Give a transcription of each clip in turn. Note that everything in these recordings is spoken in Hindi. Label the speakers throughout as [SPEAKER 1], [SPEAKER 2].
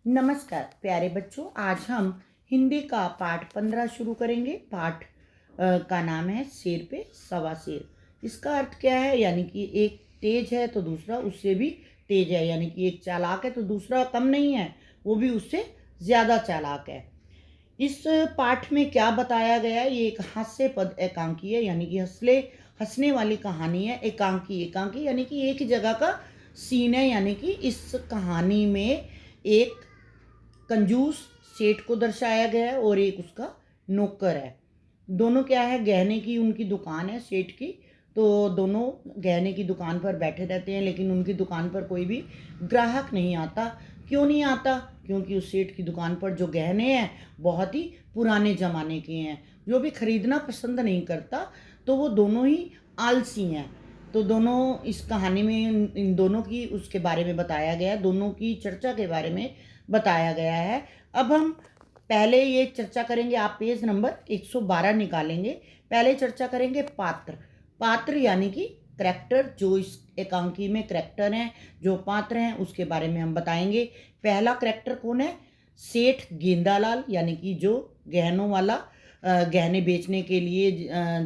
[SPEAKER 1] नमस्कार प्यारे बच्चों, आज हम हिंदी का पाठ 15 शुरू करेंगे। पाठ का नाम है शेर पे सवा शेर। इसका अर्थ क्या है? यानी कि एक तेज है तो दूसरा उससे भी तेज है, यानी कि एक चालाक है तो दूसरा कम नहीं है, वो भी उससे ज़्यादा चालाक है। इस पाठ में क्या बताया गया है? ये एक हास्य पद एकांकी है, यानी कि हंसने वाली कहानी है। एकांकी एकांकी यानी कि एक जगह का सीन है, यानी कि इस कहानी में एक कंजूस सेठ को दर्शाया गया है और एक उसका नौकर है। दोनों क्या है, गहने की उनकी दुकान है सेठ की। तो दोनों गहने की दुकान पर बैठे रहते हैं, लेकिन उनकी दुकान पर कोई भी ग्राहक नहीं आता। क्यों नहीं आता? क्योंकि उस सेठ की दुकान पर जो गहने हैं बहुत ही पुराने ज़माने के हैं, जो भी खरीदना पसंद नहीं करता। तो वो दोनों ही आलसी हैं। तो दोनों इस कहानी में इन दोनों की उसके बारे में बताया गया है, दोनों की चर्चा के बारे में बताया गया है। अब हम पहले ये चर्चा करेंगे, आप पेज नंबर 112 निकालेंगे। पहले चर्चा करेंगे पात्र। पात्र यानी कि करैक्टर, जो इस एकांकी में करैक्टर हैं, जो पात्र हैं, उसके बारे में हम बताएंगे। पहला करैक्टर कौन है? सेठ गेंदालाल, यानी कि जो गहनों वाला, गहने बेचने के लिए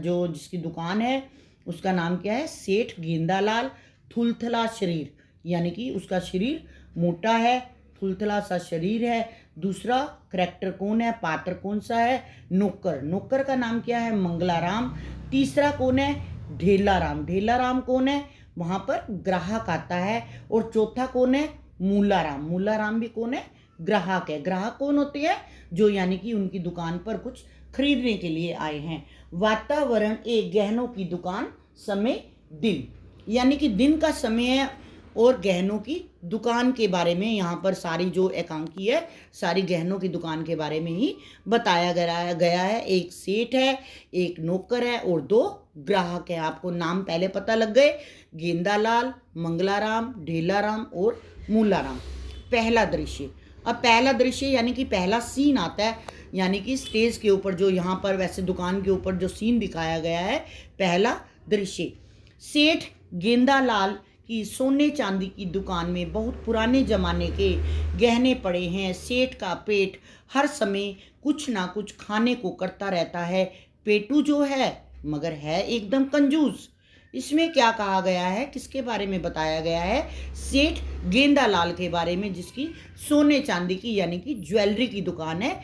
[SPEAKER 1] जो जिसकी दुकान है, उसका नाम क्या है? सेठ गेंदालाल। थुलथला शरीर, यानी कि उसका शरीर मोटा है, थुलथला सा शरीर है। दूसरा करैक्टर कौन है? पात्र कौन सा है? नौकर। नौकर का नाम क्या है? मंगलाराम। तीसरा कौन है? ढेलाराम। ढेलाराम कौन है? वहाँ पर ग्राहक आता है। और चौथा कौन है? मूलाराम। मूलाराम भी कौन है? ग्राहक है। ग्राहक कौन होते हैं? जो यानी कि उनकी दुकान पर कुछ खरीदने के लिए आए हैं। वातावरण एक गहनों की दुकान, समय दिन, यानी कि दिन का समय है और गहनों की दुकान के बारे में यहाँ पर सारी जो एकांकी है, सारी गहनों की दुकान के बारे में ही बताया गया है। एक सेठ है, एक नौकर है और दो ग्राहक है। आपको नाम पहले पता लग गए, गेंदालाल, मंगलाराम, ढेलाराम और मूलाराम। पहला दृश्य। अब पहला दृश्य यानी कि पहला सीन आता है, यानी कि स्टेज के ऊपर जो यहाँ पर वैसे दुकान के ऊपर जो सीन दिखाया गया है, पहला दृश्य। सेठ गेंदालाल की सोने चांदी की दुकान में बहुत पुराने ज़माने के गहने पड़े हैं। सेठ का पेट हर समय कुछ ना कुछ खाने को करता रहता है। पेटू जो है, मगर है एकदम कंजूस। इसमें क्या कहा गया है, किसके बारे में बताया गया है? सेठ गेंदालाल के बारे में, जिसकी सोने चांदी की यानी कि ज्वेलरी की दुकान है,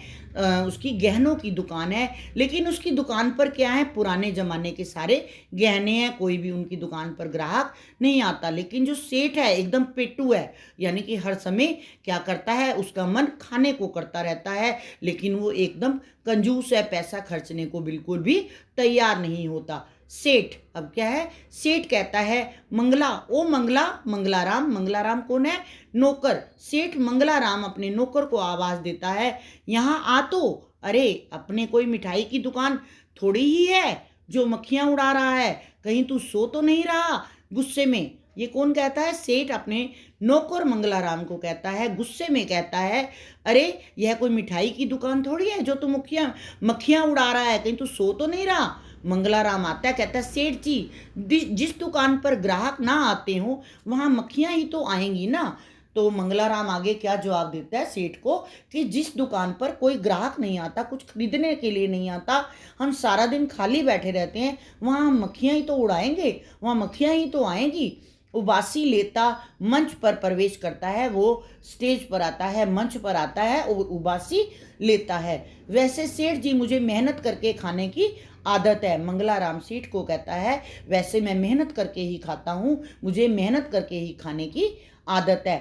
[SPEAKER 1] उसकी गहनों की दुकान है। लेकिन उसकी दुकान पर क्या है? पुराने ज़माने के सारे गहने हैं, कोई भी उनकी दुकान पर ग्राहक नहीं आता। लेकिन जो सेठ है एकदम पेटू है, यानी कि हर समय क्या करता है? उसका मन खाने को करता रहता है, लेकिन वो एकदम कंजूस है, पैसा खर्चने को बिल्कुल भी तैयार नहीं होता। सेठ अब क्या है? सेठ कहता है मंगला, ओ मंगला। मंगलाराम। मंगलाराम कौन है? नौकर। सेठ मंगलाराम अपने नौकर को आवाज देता है, यहाँ आ तो। अरे अपने कोई मिठाई की दुकान थोड़ी ही है जो मक्खियां उड़ा रहा है, कहीं तू सो तो नहीं रहा? गुस्से में ये कौन कहता है? सेठ अपने नौकर मंगलाराम को कहता है, गुस्से में कहता है, अरे यह कोई मिठाई की दुकान थोड़ी है जो तू मक्खियां उड़ा रहा है, कहीं तू सो तो नहीं रहा? मंगलाराम आता है, कहता है, सेठ जी जिस दुकान पर ग्राहक ना आते हो वहाँ मक्खियाँ ही तो आएंगी ना। तो मंगलाराम आगे क्या जवाब देता है सेठ को कि जिस दुकान पर कोई ग्राहक नहीं आता, कुछ खरीदने के लिए नहीं आता, हम सारा दिन खाली बैठे रहते हैं, वहाँ हम मक्खियाँ ही तो उड़ाएंगे, वहाँ मक्खियाँ ही तो आएंगी। उबासी लेता मंच पर प्रवेश करता है, वो स्टेज पर आता है, मंच पर आता है और उबासी लेता है। वैसे सेठ जी मुझे मेहनत करके खाने की आदत है। मंगलाराम सेठ को कहता है, वैसे मैं मेहनत करके ही खाता हूँ, मुझे मेहनत करके ही खाने की आदत है।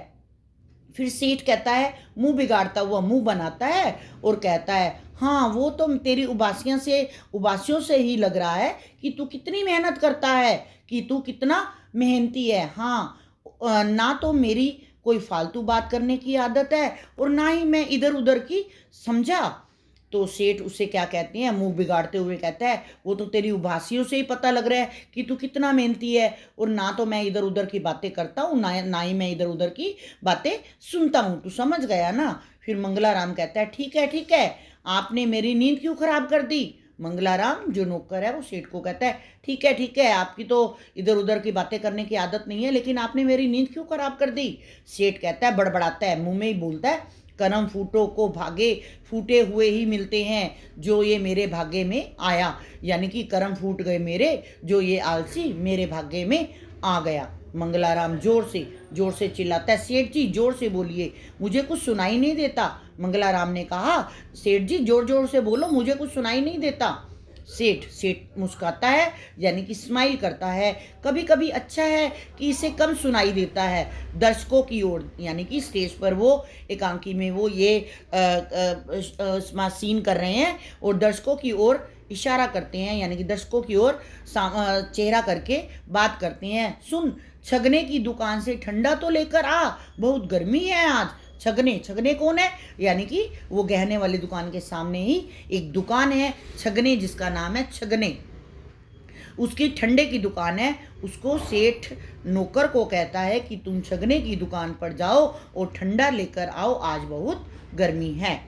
[SPEAKER 1] फिर सेठ कहता है, मुंह बिगाड़ता हुआ मुंह बनाता है और कहता है, हाँ वो तो तेरी उबासियों से ही लग रहा है कि तू कितनी मेहनत करता है, कि तू कितना मेहनती है। हाँ, ना तो मेरी कोई फालतू बात करने की आदत है और ना ही मैं इधर उधर की समझा। तो सेठ उसे क्या कहते हैं, मुंह बिगाड़ते हुए कहता है, वो तो तेरी उबासियों से ही पता लग रहा है कि तू कितना मेहनती है, और ना तो मैं इधर उधर की बातें करता हूँ, ना ही मैं इधर उधर की बातें सुनता हूँ। तू समझ गया ना? फिर मंगलाराम कहता है, ठीक है ठीक है, आपने मेरी नींद क्यों खराब कर दी? मंगलाराम जो नौकर है वो सेठ को कहता है, ठीक है, आपकी तो इधर उधर की बातें करने की आदत नहीं है, लेकिन आपने मेरी नींद क्यों खराब कर दी? सेठ कहता है, बड़बड़ाता है, मुंह में ही बोलता है, करम फूटों को भागे फूटे हुए ही मिलते हैं, जो ये मेरे भाग्य में आया। यानी कि करम फूट गए मेरे, जो ये आलसी मेरे भाग्य में आ गया। मंगलाराम जोर से चिल्लाता है, सेठ जी जोर से बोलिए, मुझे कुछ सुनाई नहीं देता। मंगलाराम ने कहा, सेठ जी जोर जोर से बोलो, मुझे कुछ सुनाई नहीं देता। सेठ मुस्काता है, यानी कि स्माइल करता है। कभी कभी अच्छा है कि इसे कम सुनाई देता है। दर्शकों की ओर, यानी कि स्टेज पर वो एकांकी में वो ये सीन कर रहे हैं और दर्शकों की ओर इशारा करते हैं, यानी कि दर्शकों की ओर चेहरा करके बात करते हैं। सुन, छगने की दुकान से ठंडा तो लेकर आ, बहुत गर्मी है आज। छगने कौन है? यानी कि वो गहने वाली दुकान के सामने ही एक दुकान है छगने, जिसका नाम है छगने। उसकी ठंडे की दुकान है। उसको सेठ नौकर को कहता है कि तुम छगने की दुकान पर जाओ और ठंडा लेकर आओ, आज बहुत गर्मी है।